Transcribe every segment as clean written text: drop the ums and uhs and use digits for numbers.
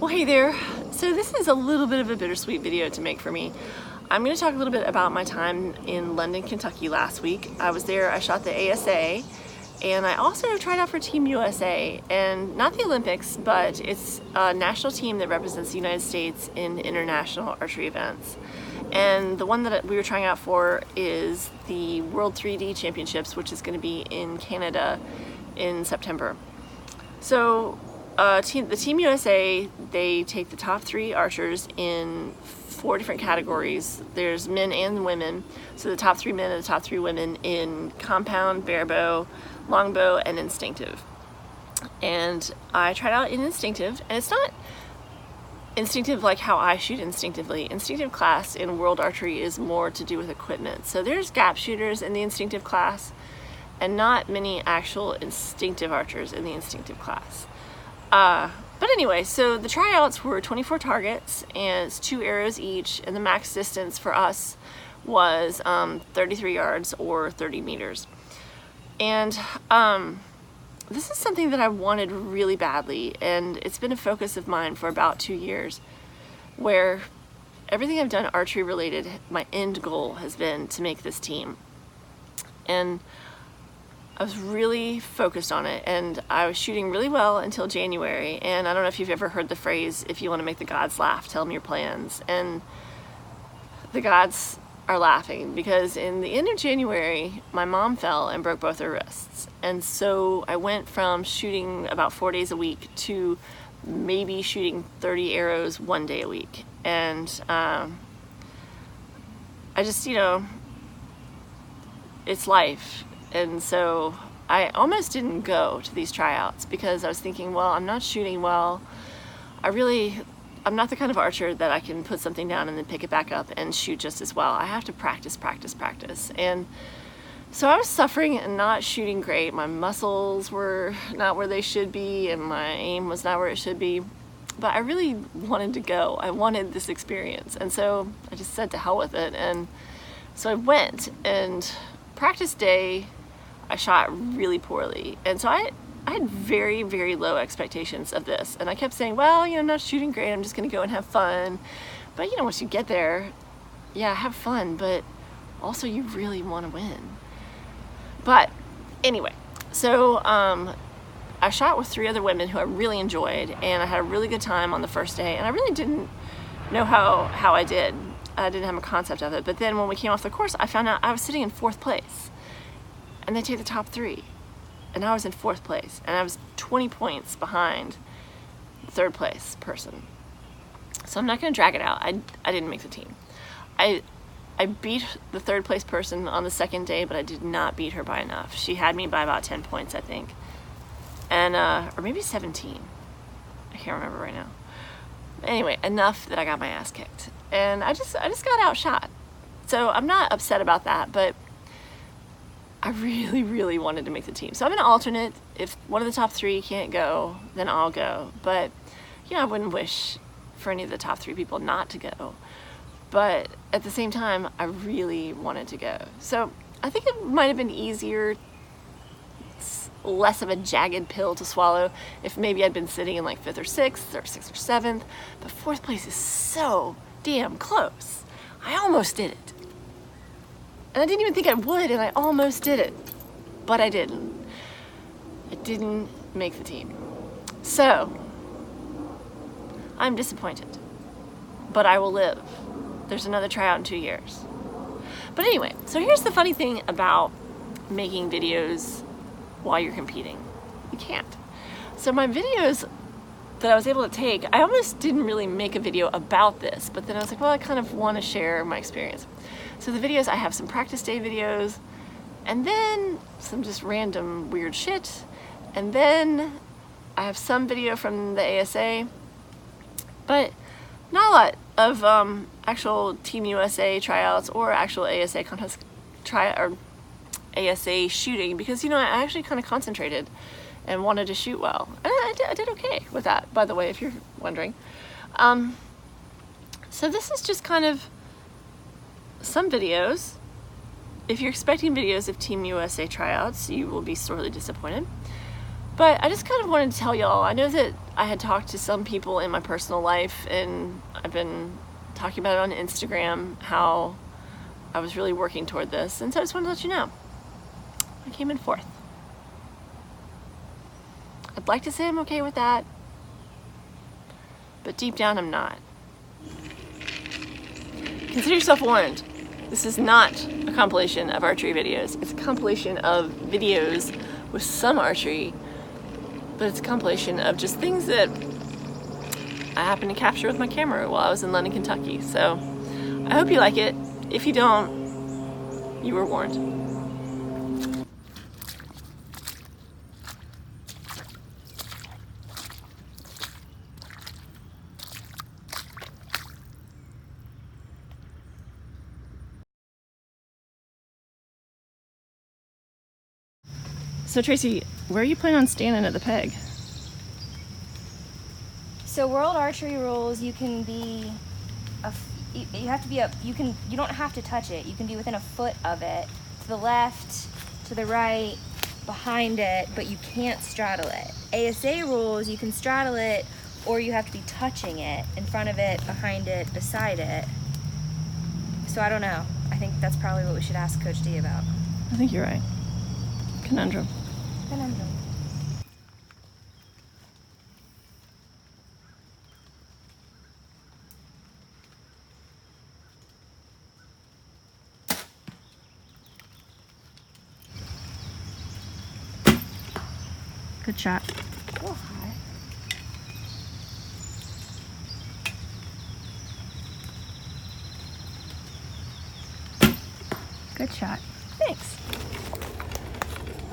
Well, hey there. So this is a little bit of a bittersweet video to make for me. I'm going to talk a little bit about my time in London, Kentucky last week. I was there, I shot the ASA, and I also tried out for Team USA, and not the Olympics, but it's a national team that represents the United States in international archery events. And the one that we were trying out for is the World 3D Championships, which is going to be in Canada in September. So the Team USA, they take the top 3 archers in 4 different categories. There's men and women. So the top 3 men and the top 3 women in compound, barebow, longbow, and instinctive. And I tried out in instinctive, and it's not instinctive like how I shoot instinctively. Instinctive class in world archery is more to do with equipment. So there's gap shooters in the instinctive class, and not many actual instinctive archers in the instinctive class. But anyway, so the tryouts were 24 targets, and it's 2 arrows each, and the max distance for us was 33 yards or 30 meters. And this is something that I wanted really badly, and it's been a focus of mine for about 2 years, where everything I've done archery related, my end goal has been to make this team. And I was really focused on it, and I was shooting really well until January. And I don't know if you've ever heard the phrase, if you want to make the gods laugh, tell them your plans. And the gods are laughing because in the end of January, my mom fell and broke both her wrists. And so I went from shooting about 4 days a week to maybe shooting 30 arrows 1 day a week. And I just, it's life. And so I almost didn't go to these tryouts because I was thinking, well, I'm not shooting well. I'm not the kind of archer that I can put something down and then pick it back up and shoot just as well. I have to practice. And so I was suffering and not shooting great. My muscles were not where they should be, and my aim was not where it should be. But I really wanted to go. I wanted this experience. And so I just said to hell with it. And so I went, and practice day, I shot really poorly. And so I had very, very low expectations of this. And I kept saying, well, I'm not shooting great. I'm just going to go and have fun. But, once you get there, yeah, have fun. But also you really want to win. But anyway, so I shot with 3 other women who I really enjoyed. And I had a really good time on the first day. And I really didn't know how I did. I didn't have a concept of it. But then when we came off the course, I found out I was sitting in 4th place. And they take the top 3. And I was in 4th place. And I was 20 points behind the 3rd place person. So I'm not going to drag it out. I didn't make the team. I beat the 3rd place person on the 2nd day, but I did not beat her by enough. She had me by about 10 points, I think. And, or maybe 17. I can't remember right now. Anyway, enough that I got my ass kicked. And I just got outshot. So I'm not upset about that, but I really, really wanted to make the team. So I'm an alternate. If one of the top 3 can't go, then I'll go. But, I wouldn't wish for any of the top 3 people not to go. But at the same time, I really wanted to go. So I think it might have been easier, less of a jagged pill to swallow if maybe I'd been sitting in like 5th or 6th or 6th or 7th. But 4th place is so damn close. I almost did it. And I didn't even think I would, and I almost did it. But I didn't. I didn't make the team. So, I'm disappointed. But I will live. There's another tryout in 2 years. But anyway, so here's the funny thing about making videos while you're competing. You can't. So my videos that I was able to take, I almost didn't really make a video about this, but then I was like, well, I kind of want to share my experience. So the videos, I have some practice day videos, and then some just random weird shit, and then I have some video from the ASA, but not a lot of actual Team USA tryouts or actual ASA contest or ASA shooting, because I actually kind of concentrated and wanted to shoot well. And I did okay with that, by the way, if you're wondering. So this is just kind of some videos. If you're expecting videos of Team USA tryouts, you will be sorely disappointed. But I just kind of wanted to tell y'all, I know that I had talked to some people in my personal life, and I've been talking about it on Instagram, how I was really working toward this, and so I just wanted to let you know. I came in 4th. I'd like to say I'm okay with that, but deep down I'm not. Consider yourself warned. This is not a compilation of archery videos. It's a compilation of videos with some archery, but it's a compilation of just things that I happened to capture with my camera while I was in London, Kentucky. So I hope you like it. If you don't, you were warned. So Tracy, where are you planning on standing at the peg? So world archery rules, you can be, you have to be up, you don't have to touch it. You can be within a foot of it, to the left, to the right, behind it, but you can't straddle it. ASA rules, you can straddle it, or you have to be touching it, in front of it, behind it, beside it. So I don't know. I think that's probably what we should ask Coach D about. I think you're right. Conundrum. Conundrum. Good shot. Oh, hi. Good shot. Thanks.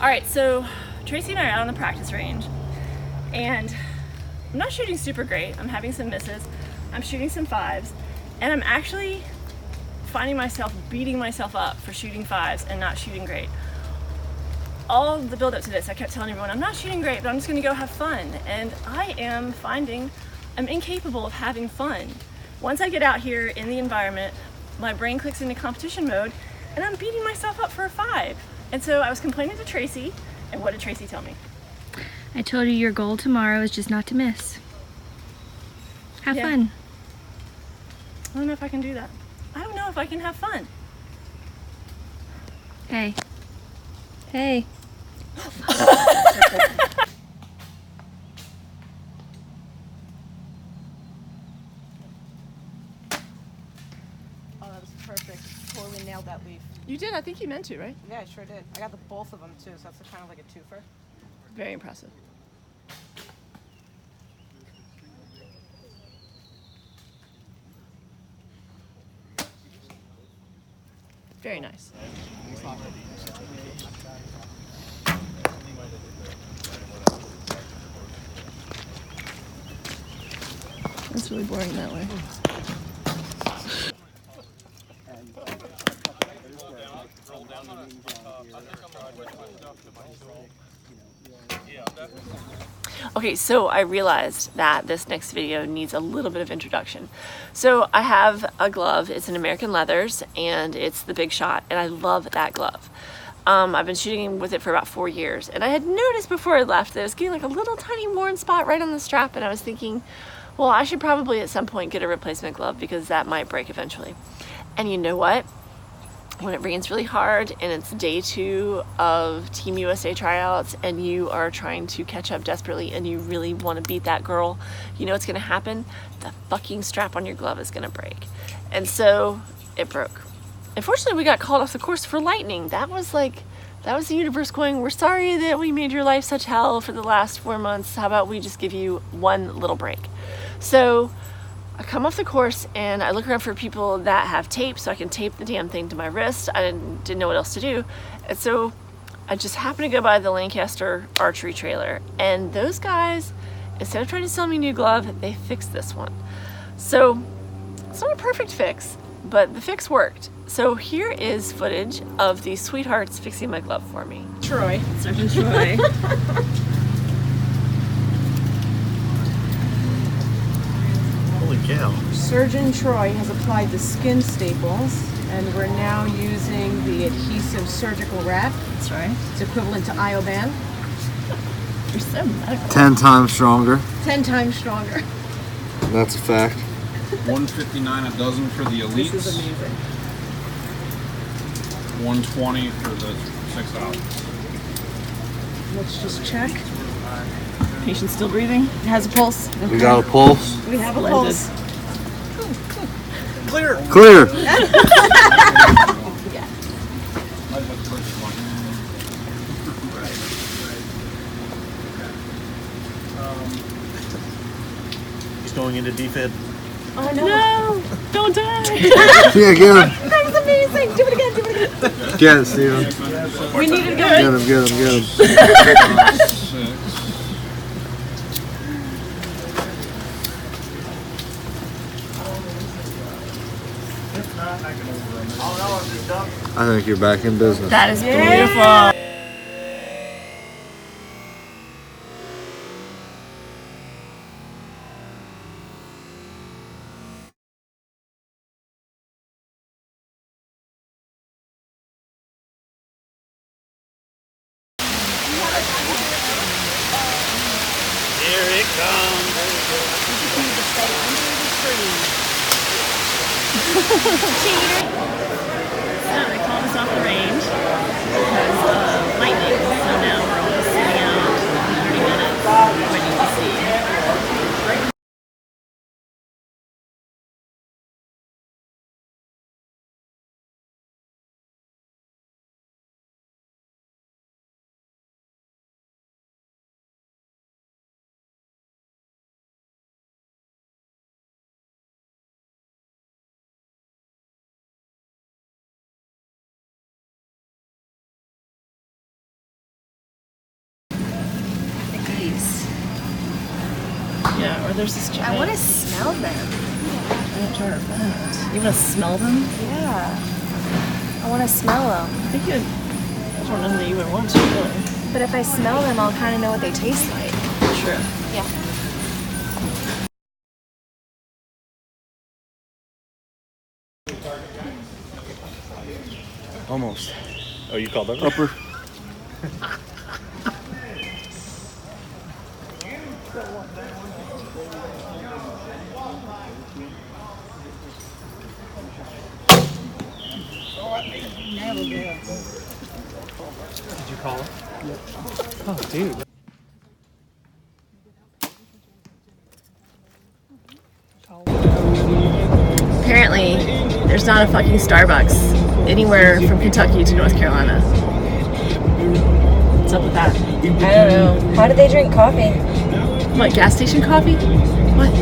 All right, so Tracy and I are out on the practice range, and I'm not shooting super great. I'm having some misses. I'm shooting some 5s, and I'm actually finding myself beating myself up for shooting 5s and not shooting great. All the build up to this, I kept telling everyone, I'm not shooting great, but I'm just gonna go have fun. And I am finding I'm incapable of having fun. Once I get out here in the environment, my brain clicks into competition mode, and I'm beating myself up for a 5. And so I was complaining to Tracy, and what did Tracy tell me? I told you your goal tomorrow is just not to miss. Have fun. I don't know if I can do that. I don't know if I can have fun. Hey. Hey. Oh, that was perfect. Totally nailed that leaf. You did, I think you meant to, right? Yeah, I sure did. I got both of them too, so that's kind of like a twofer. Very impressive. Very nice. That's really boring that way. Okay, so I realized that this next video needs a little bit of introduction. So I have a glove, it's an American Leathers, and it's the Big Shot, and I love that glove. I've been shooting with it for about 4 years, and I had noticed before I left that it was getting like a little tiny worn spot right on the strap, and I was thinking, well, I should probably at some point get a replacement glove because that might break eventually. And you know what? When it rains really hard and it's day 2 of Team USA tryouts and you are trying to catch up desperately and you really want to beat that girl, you know what's going to happen? The fucking strap on your glove is going to break. And so it broke. Unfortunately, we got called off the course for lightning. That was the universe going, we're sorry that we made your life such hell for the last 4 months. How about we just give you one little break? So I come off the course and I look around for people that have tape so I can tape the damn thing to my wrist. I didn't know what else to do. And so I just happened to go by the Lancaster archery trailer, and those guys, instead of trying to sell me a new glove, they fixed this one. So it's not a perfect fix, but the fix worked. So here is footage of these sweethearts fixing my glove for me. Troy. Sergeant Troy. Holy cow. Surgeon Troy has applied the skin staples, and we're now using the adhesive surgical wrap. That's right. It's equivalent to Ioban. You're so medical. 10 times stronger. 10 times stronger. That's a fact. $159 a dozen for the elites. This is amazing. $120 for the 6 ounce. Let's just check. Patient's still breathing. It has a pulse. We got a pulse. We have a Splendid. pulse. Clear. Clear. He's going into defib. Oh no. No! Don't die! Yeah, get him. That was amazing. Do it again. Do it again. Get it, Steven. We needed to go. Get him, get him, get him. 6. I think you're back in business. That is beautiful. Here it comes. So they called us off the range because of lightning. So now we're all just sitting out 30 minutes waiting to see. Yeah, or there's this giant. I want to smell them. giant jar of that. You want to smell them? Yeah. I want to smell them. I think you'd. I don't know that you would want to really. But if I smell them, I'll kind of know what they taste like. True. Yeah. Almost. Oh, you called upper? Did you call it? Yep. Oh, dude. Apparently, there's not a fucking Starbucks anywhere from Kentucky to North Carolina. What's up with that? I don't know. How do they drink coffee? What, gas station coffee? What?